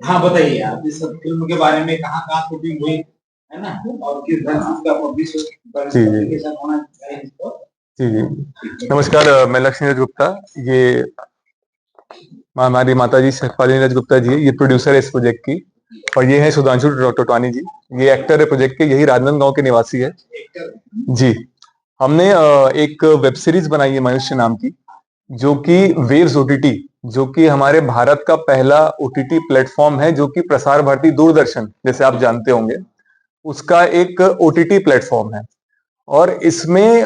हाँ बताइए आप इस फिल्म के बारे में, कहाँ कहाँ शूटिंग हुई है ना, और किस ढंग से उसका पब्लिकेशन होना चाहिए इसको। जी जी नमस्कार। मैं लक्ष्मी राज गुप्ता। ये हमारी माता जी शेफाली राज गुप्ता जी है, ये प्रोड्यूसर है इस प्रोजेक्ट की। और ये है सुधांशु टोटवानी जी, ये एक्टर है प्रोजेक्ट के, यही राजनांदगांव के निवासी है जी। हमने एक वेब सीरीज बनाई है मनुष्य नाम की, जो कि वेव्स ओटीटी, जो कि हमारे भारत का पहला ओटीटी प्लेटफॉर्म है, जो कि प्रसार भारती दूरदर्शन जैसे आप जानते होंगे उसका एक ओटीटी प्लेटफॉर्म है। और इसमें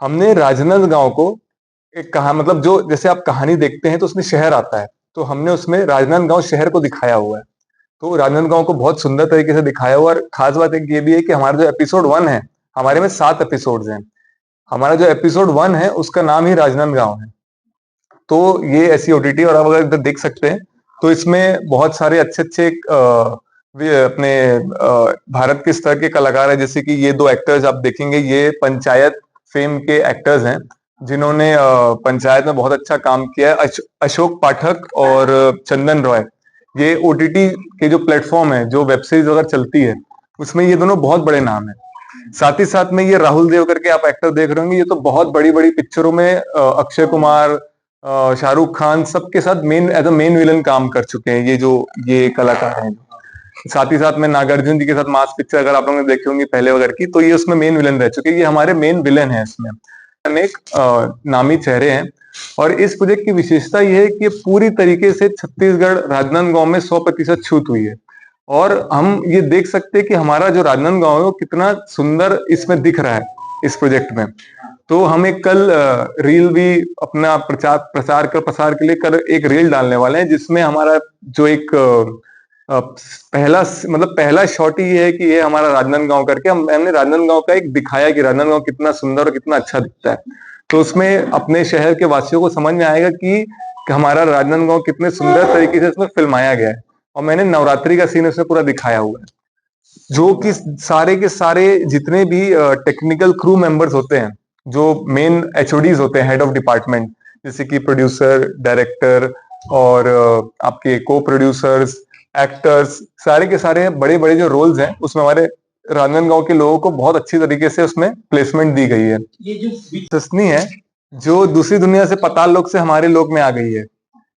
हमने राजनांदगांव को एक कहा, मतलब जो जैसे आप कहानी देखते हैं तो उसमें शहर आता है, तो हमने उसमें राजनांदगांव शहर को दिखाया हुआ है। तो राजनांदगांव को बहुत सुंदर तरीके से दिखाया हुआ। और खास बात एक ये भी है कि हमारा जो एपिसोड 1 है, हमारे में 7 एपिसोड्स हैं। हमारा जो एपिसोड 1 है उसका नाम ही राजनांदगांव है। तो ये ऐसी ओटीटी, और आप अगर इधर देख सकते हैं तो इसमें बहुत सारे अच्छे अच्छे अपने भारत के स्तर के कलाकार हैं। जैसे कि ये 2 एक्टर्स आप देखेंगे, ये पंचायत फेम के एक्टर्स हैं, जिन्होंने पंचायत में बहुत अच्छा काम किया है। अशोक पाठक और चंदन रॉय। ये ओटीटी के जो प्लेटफॉर्म है, जो वेब सीरीज अगर चलती है, उसमें ये दोनों बहुत बड़े नाम है। साथ ही साथ में ये राहुल देव करके आप एक्टर देख रहे होंगे, ये तो बहुत बड़ी बड़ी पिक्चरों में अक्षय कुमार, शाहरुख खान सबके साथ main as a main villain काम कर चुके हैं, ये कलाकार हैं। साथ ही साथ में नागार्जुन जी के साथ मास पिक्चर अगर आप लोगों ने देखी होंगी पहले वगैरह की, तो ये उसमें मेन विलन रह चुके हैं। ये हमारे मेन विलन है इसमें। अनेक नामी चेहरे हैं। और इस प्रोजेक्ट की विशेषता यह है कि ये पूरी तरीके से छत्तीसगढ़ राजनांदगांव में 100% शूट हुई है। और हम ये देख सकते हैं कि हमारा जो राजनांदगांव है वो कितना सुंदर इसमें दिख रहा है इस प्रोजेक्ट में। तो हम एक कल रील भी अपना प्रसार के लिए कल एक रील डालने वाले हैं, जिसमें हमारा जो एक पहला मतलब पहला शॉट ही ये है कि ये हमारा राजनांदगांव करके हमने राजनांदगांव का एक दिखाया कि राजनांदगांव कितना सुंदर और कितना अच्छा दिखता है। तो उसमें अपने शहर के वासियों को समझ में आएगा कि हमारा राजनांदगांव कितने सुंदर तरीके से इसमें फिल्माया गया है। और मैंने नवरात्रि का सीन उसमें पूरा दिखाया हुआ है, जो कि सारे के सारे जितने भी टेक्निकल क्रू मेंबर्स होते हैं, जो मेन एचओडीज होते हैं, हेड ऑफ डिपार्टमेंट, जैसे कि प्रोड्यूसर, डायरेक्टर और आपके को प्रोड्यूसर्स, एक्टर्स, सारे के सारे बड़े बड़े जो रोल्स हैं उसमें हमारे राजनांदगांव के लोगों को बहुत अच्छी तरीके से उसमें प्लेसमेंट दी गई है। ये जो सस्नी है, जो दूसरी दुनिया से पाताल लोक से हमारे लोक में आ गई है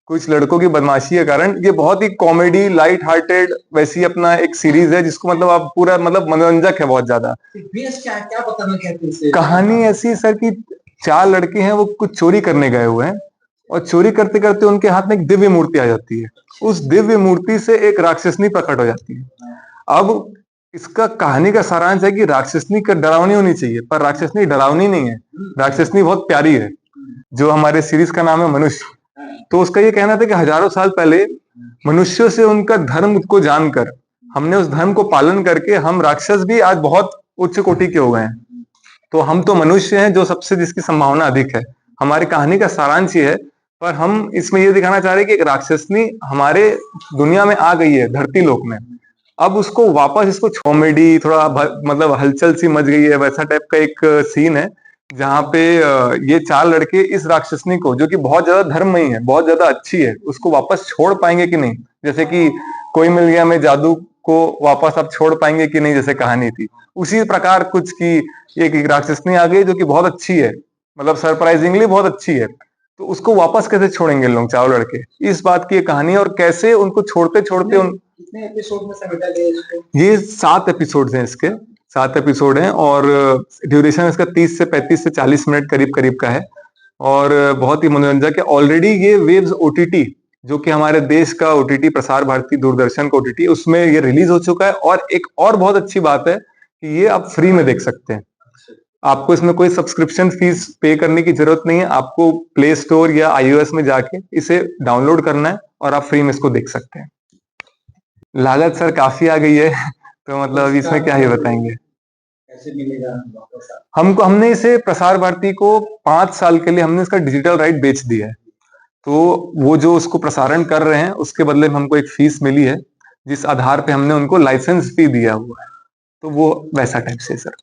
कुछ लड़कों की बदमाशी के कारण। ये बहुत ही कॉमेडी लाइट हार्टेड वैसी अपना एक सीरीज है, जिसको मतलब आप पूरा मतलब मनोरंजक है बहुत ज्यादा। बेस क्या क्या बताना चाहते हैं इससे? कहानी ऐसी है सर कि 4 लड़के हैं, वो कुछ चोरी करने गए हुए हैं, और चोरी करते करते उनके हाथ में एक दिव्य मूर्ति आ जाती है। उस दिव्य मूर्ति से एक राक्षसनी प्रकट हो जाती है। अब इसका कहानी का सारांश है कि राक्षसनी का डरावनी होनी चाहिए, पर राक्षसनी डरावनी नहीं है, राक्षसनी बहुत प्यारी है। जो हमारे सीरीज का नाम है मनुष्य। तो उसका ये कहना था कि हजारों साल पहले मनुष्यों से उनका धर्म को जानकर, हमने उस धर्म को पालन करके हम राक्षस भी आज बहुत उच्च कोटि के हो गए हैं। तो हम तो मनुष्य हैं जो सबसे जिसकी संभावना अधिक है। हमारी कहानी का सारांश ये है। पर हम इसमें ये दिखाना चाह रहे हैं कि एक राक्षसनी हमारे दुनिया में आ गई है, धरती लोक में। अब उसको वापस इसको कॉमेडी थोड़ा मतलब हलचल सी मच गई है, वैसा टाइप का एक सीन है, जहाँ पे ये 4 लड़के इस राक्षसनी को, जो कि बहुत ज्यादा धर्ममयी है, बहुत ज्यादा अच्छी है, उसको वापस छोड़ पाएंगे कि नहीं। जैसे कि कोई मिल गया में जादू को वापस आप छोड़ पाएंगे कि नहीं, जैसे कहानी थी उसी प्रकार कुछ की एक राक्षसनी आ गई जो कि बहुत अच्छी है, मतलब सरप्राइजिंगली बहुत अच्छी है। तो उसको वापस कैसे छोड़ेंगे लोग 4 लड़के, इस बात की कहानी। और कैसे उनको छोड़ते छोड़ते कितने एपिसोड में समेटा गया इसको? ये 7 एपिसोड हैं इसके, 7 एपिसोड हैं। और ड्यूरेशन इसका 30 से 35 से 40 मिनट करीब करीब का है। और बहुत ही मनोरंजक है। ऑलरेडी ये वेव्स ओटीटी, जो कि हमारे देश का ओटीटी प्रसार भारती दूरदर्शन का ओटीटी, उसमें ये रिलीज हो चुका है। और एक और बहुत अच्छी बात है कि ये आप फ्री में देख सकते हैं। आपको इसमें कोई सब्सक्रिप्शन फीस पे करने की जरूरत नहीं है। आपको प्ले स्टोर या iOS में जाके इसे डाउनलोड करना है और आप फ्री में इसको देख सकते हैं। लागत सर काफी आ गई है, तो मतलब अभी इसमें क्या ही बताएंगे। कैसे मिलेगा वापस? हमने इसे प्रसार भारती को 5 साल के लिए हमने इसका डिजिटल राइट बेच दिया है। तो वो जो उसको प्रसारण कर रहे हैं उसके बदले में हमको एक फीस मिली है, जिस आधार पे हमने उनको लाइसेंस भी दिया हुआ है। तो वो वैसा टाइप से सर।